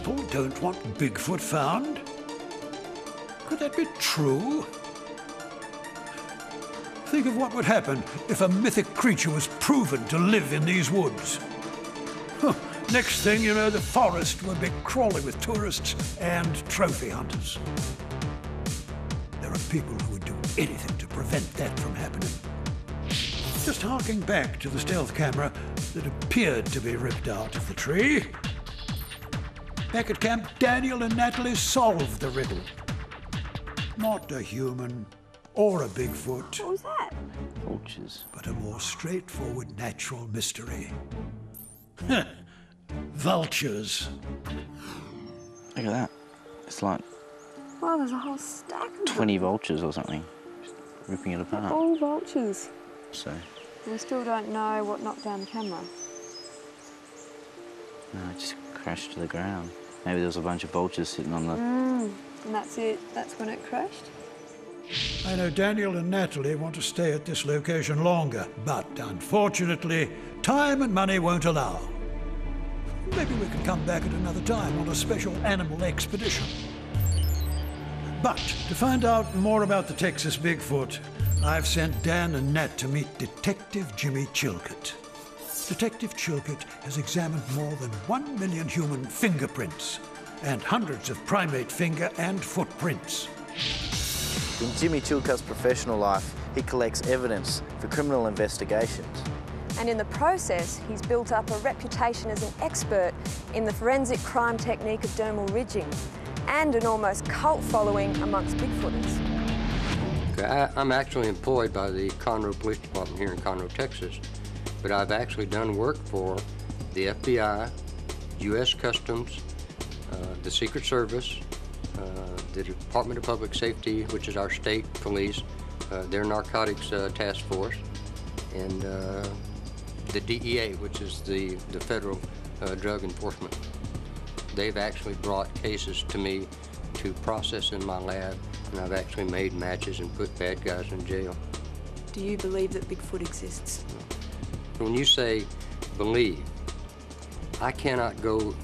people don't want Bigfoot found? Could that be true? Think of what would happen if a mythic creature was proven to live in these woods. Huh. Next thing you know, the forest would be crawling with tourists and trophy hunters. There are people who would do anything to prevent that from happening. Just harking back to the stealth camera that appeared to be ripped out of the tree. Back at camp, Daniel and Natalie solved the riddle. Not a human or a Bigfoot. What was that? Vultures. But a more straightforward natural mystery. Vultures. Look at that. It's like Wow, there's a whole stack of them. 20 vultures or something, ripping it apart. All vultures. So, We still don't know what knocked down the camera. no, it just crashed to the ground. Maybe there was a bunch of vultures sitting on the... And that's it? That's when it crashed? I know Daniel and Natalie want to stay at this location longer, but unfortunately, time and money won't allow. Maybe we can come back at another time on a special animal expedition. But to find out more about the Texas Bigfoot, I've sent Dan and Nat to meet Detective Jimmy Chilcott. Detective Chilcott has examined more than 1 million human fingerprints and hundreds of primate finger and footprints. In Jimmy Chilcott's professional life, he collects evidence for criminal investigations. And in the process, he's built up a reputation as an expert in the forensic crime technique of dermal ridging and an almost cult following amongst Bigfooters. Okay, I'm actually employed by the Conroe Police Department here in Conroe, Texas, but I've actually done work for the FBI, U.S. Customs, the Secret Service, the Department of Public Safety, which is our state police, their narcotics task force, and the DEA, which is the federal drug enforcement. They've actually brought cases to me to process in my lab, and I've actually made matches and put bad guys in jail. Do you believe that Bigfoot exists? When you say believe, I cannot go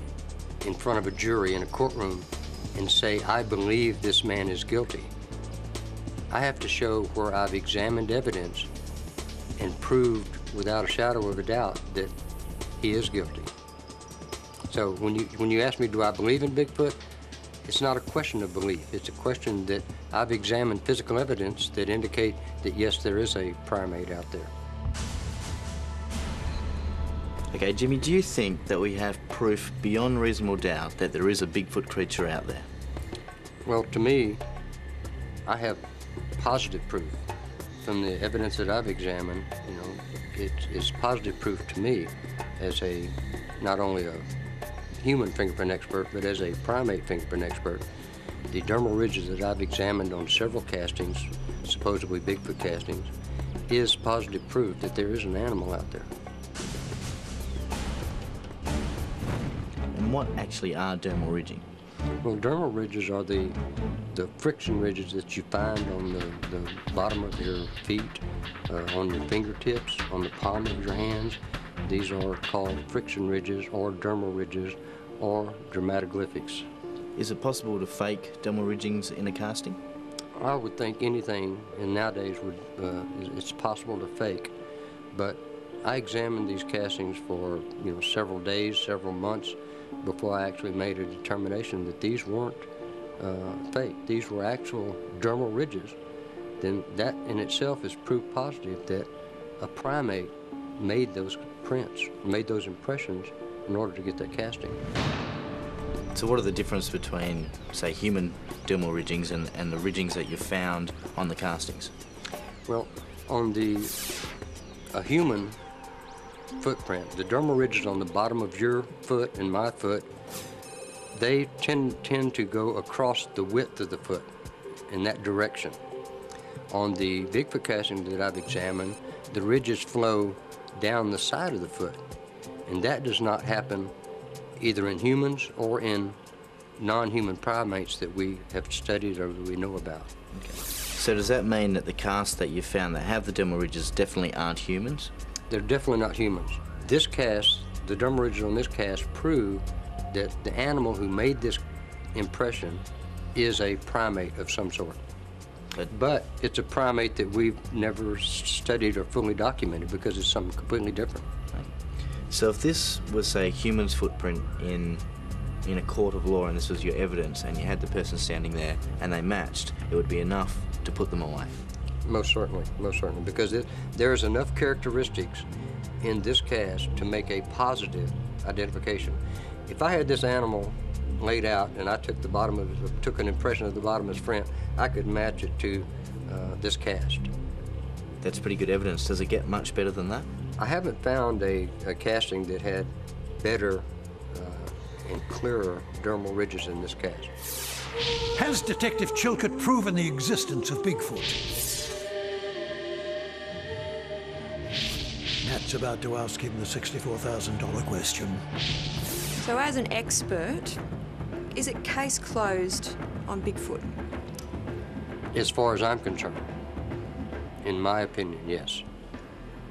in front of a jury in a courtroom and say, I believe this man is guilty. I have to show where I've examined evidence and proved without a shadow of a doubt that he is guilty. So when you ask me, do I believe in Bigfoot? It's not a question of belief. It's a question that I've examined physical evidence that indicate that, yes, there is a primate out there. Okay, Jimmy, do you think that we have proof beyond reasonable doubt that there is a Bigfoot creature out there? Well, to me, I have positive proof from the evidence that I've examined. You know, it's positive proof to me as not only a human fingerprint expert, but as a primate fingerprint expert. The dermal ridges that I've examined on several castings, supposedly Bigfoot castings, is positive proof that there is an animal out there. And what actually are dermal ridging? Well, dermal ridges are the friction ridges that you find on the bottom of your feet, on your fingertips, on the palm of your hands. These are called friction ridges or dermal ridges or dermatoglyphics. Is it possible to fake dermal ridgings in a casting? I would think anything, and nowadays it's possible to fake, but I examined these castings for several days, several months before I actually made a determination that these weren't fake. These were actual dermal ridges. Then that in itself is proof positive that a primate made those prints, made those impressions in order to get that casting. So what are the difference between, say, human dermal ridgings and the ridgings that you found on the castings? Well, on a human footprint, the dermal ridges on the bottom of your foot and my foot, they tend to go across the width of the foot in that direction. On the Bigfoot casting that I've examined, the ridges flow down the side of the foot, and that does not happen either in humans or in non-human primates that we have studied or that we know about. Okay. So does that mean that the casts that you found that have the dermal ridges definitely aren't humans? They're definitely not humans. This cast, the dermal ridges on this cast prove that the animal who made this impression is a primate of some sort. But it's a primate that we've never studied or fully documented because it's something completely different. So if this was, say, a human's footprint in a court of law and this was your evidence and you had the person standing there and they matched, it would be enough to put them away? Most certainly, because there's enough characteristics in this cast to make a positive identification. If I had this animal laid out and I took an impression of the bottom of his print, I could match it to this cast. That's pretty good evidence. Does it get much better than that? I haven't found a casting that had better and clearer dermal ridges in this cast. Has Detective Chilcott proven the existence of Bigfoot? Nat's about to ask him the $64,000 question. So as an expert, is it case closed on Bigfoot? As far as I'm concerned, in my opinion, yes.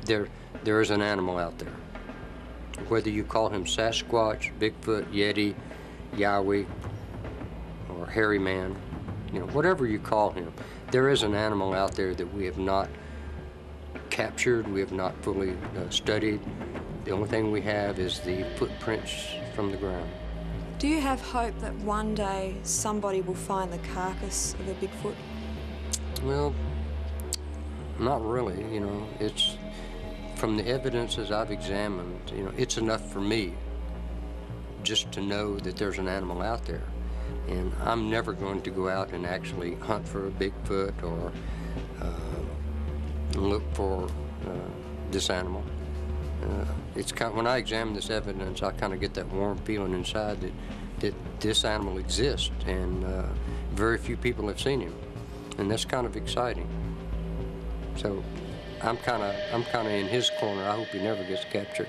There is an animal out there. Whether you call him Sasquatch, Bigfoot, Yeti, Yowie, or hairy man, whatever you call him, there is an animal out there that we have not captured, we have not fully studied. The only thing we have is the footprints from the ground. Do you have hope that one day somebody will find the carcass of a Bigfoot? Well, not really, It's, from the evidences I've examined, it's enough for me just to know that there's an animal out there. And I'm never going to go out and actually hunt for a Bigfoot or look for this animal. It's when I examine this evidence, I kind of get that warm feeling inside that this animal exists, and very few people have seen him, and that's kind of exciting. So I'm kind of in his corner. I hope he never gets captured.